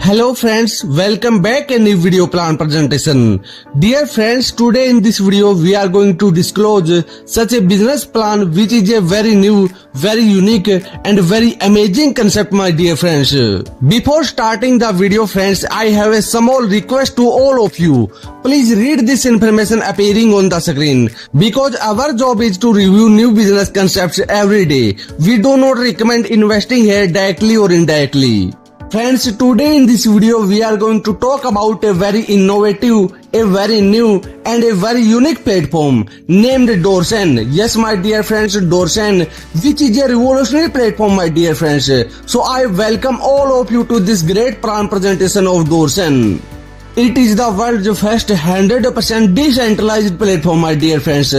Hello friends, welcome back in the video plan presentation. Dear friends, today in this video we are going to disclose such a business plan which is a very new, very unique and very amazing concept, my dear friends. Before starting the video friends, I have a small request to all of you. Please read this information appearing on the screen because our job is to review new business concepts every day. We do not recommend investing here directly or indirectly. Friends, today in this video we are going to talk about a very innovative, a very new and a very unique platform named Dorsen. Yes my dear friends, Dorsen, which is a revolutionary platform my dear friends. So I welcome all of you to this great plan presentation of Dorsen. It is the world's first 100% decentralized platform, my dear friends,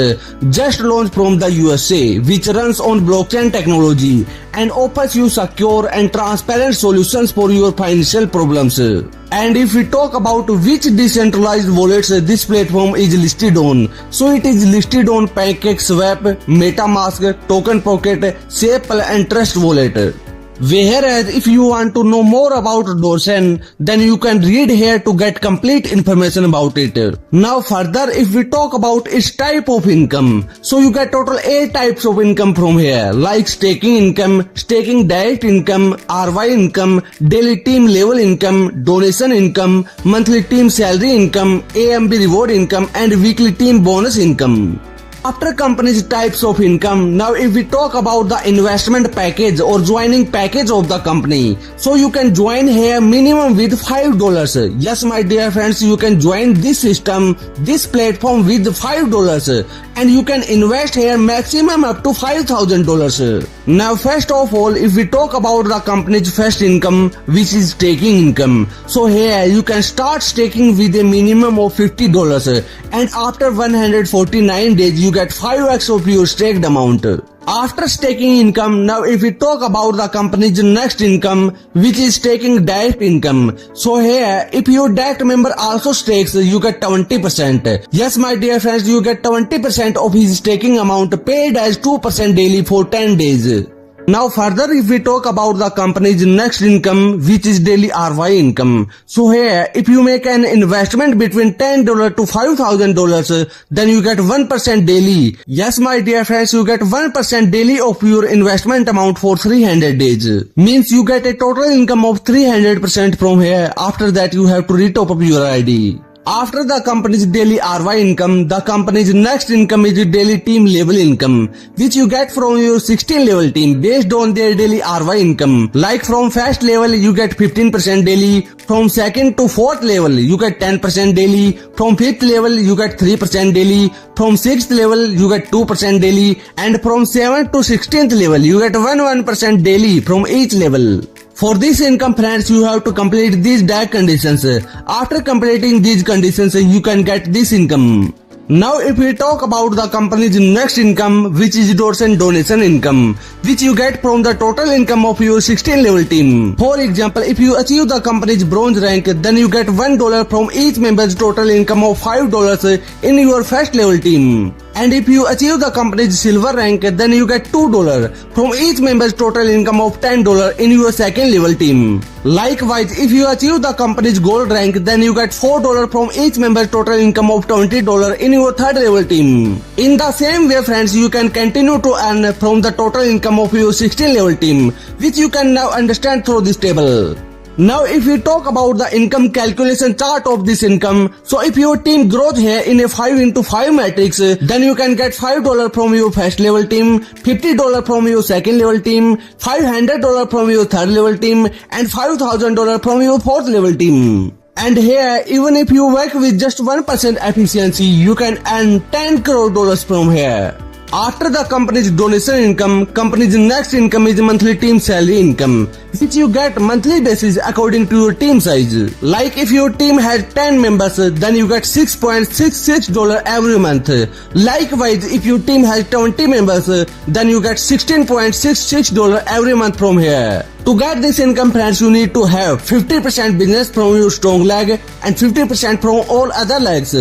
just launched from the USA, which runs on blockchain technology and offers you secure and transparent solutions for your financial problems. And if we talk about which decentralized wallets this platform is listed on, so it is listed on PancakeSwap, MetaMask, Token Pocket, SafePal and Trust Wallet. Whereas if you want to know more about Dorsen, then you can read here to get complete information about it. Now further, if we talk about its type of income, so you get total 8 types of income from here, like staking income, staking direct income, RY income, daily team level income, donation income, monthly team salary income, AMB reward income and weekly team bonus income. After company's types of income, now if we talk about the investment package or joining package of the company, so you can join here minimum with $5. Yes my dear friends, you can join this system, this platform with $5 and you can invest here maximum up to $5,000. Now first of all, if we talk about the company's first income, which is staking income, so here you can start staking with a minimum of $50 and after 149 days you get 5x of your staked amount. After staking income, now if we talk about the company's next income, which is staking direct income, so here if your direct member also stakes, you get 20%. Yes my dear friends, you get 20% of his staking amount paid as 2% daily for 10 days. Now further, if we talk about the company's next income, which is daily RY income, so here if you make an investment between $10 to $5,000, then you get 1% daily. Yes my dear friends, you get 1% daily of your investment amount for 300 days. Means you get a total income of 300% from here. After that you have to re-top up your ID. After the company's daily RY income, the company's next income is daily team level income, which you get from your 16 level team based on their daily RY income. Like from first level you get 15% daily, from second to fourth level you get 10% daily, from fifth level you get 3% daily, from sixth level you get 2% daily, and from 7th to 16th level you get 1% daily from each level. For this income friends, you have to complete these DAG conditions. After completing these conditions, you can get this income. Now if we talk about the company's next income, which is Dorsen donation income, which you get from the total income of your 16 level team. For example, if you achieve the company's bronze rank, then you get $1 from each member's total income of $5 in your first level team. And if you achieve the company's silver rank, then you get $2 from each member's total income of $10 in your second level team. Likewise, if you achieve the company's gold rank, then you get $4 from each member's total income of $20 in your third level team. In the same way friends, you can continue to earn from the total income of your 16 level team, which you can now understand through this table. Now if we talk about the income calculation chart of this income, so if your team grows here in a 5x5 matrix, then you can get $5 from your first level team, $50 from your second level team, $500 from your third level team, and $5,000 from your fourth level team. And here, even if you work with just 1% efficiency, you can earn $10 crore from here. After the company's donation income, company's next income is monthly team salary income, which you get monthly basis according to your team size. Like if your team has 10 members, then you get $6.66 every month. Likewise, if your team has 20 members, then you get $16.66 every month from here. To get this income friends, you need to have 50% business from your strong leg and 50% from all other legs.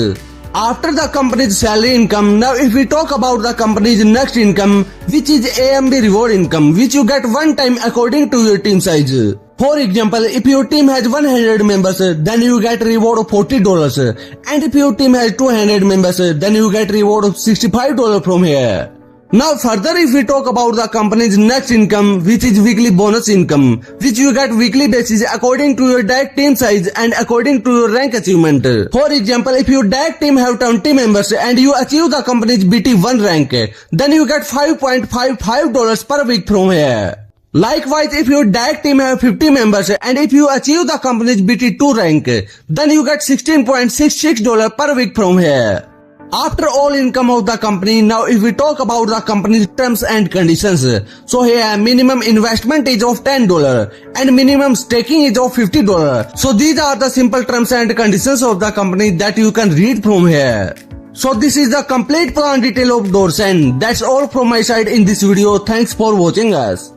After the company's salary income, now if we talk about the company's next income, which is AMB reward income, which you get one time according to your team size. For example, if your team has 100 members, then you get reward of $40. And if your team has 200 members, then you get reward of $65 from here. Now further, if we talk about the company's next income, which is weekly bonus income, which you get weekly basis according to your direct team size and according to your rank achievement. For example, if your direct team have 20 members and you achieve the company's BT1 rank, then you get $5.55 per week from here. Likewise, if your direct team have 50 members and if you achieve the company's BT2 rank, then you get $16.66 per week from here. After all income of the company, now if we talk about the company's terms and conditions, so here minimum investment is of $10 and minimum staking is of $50. So these are the simple terms and conditions of the company that you can read from here. So this is the complete plan detail of Dorsen. That's all from my side in this video. Thanks for watching us.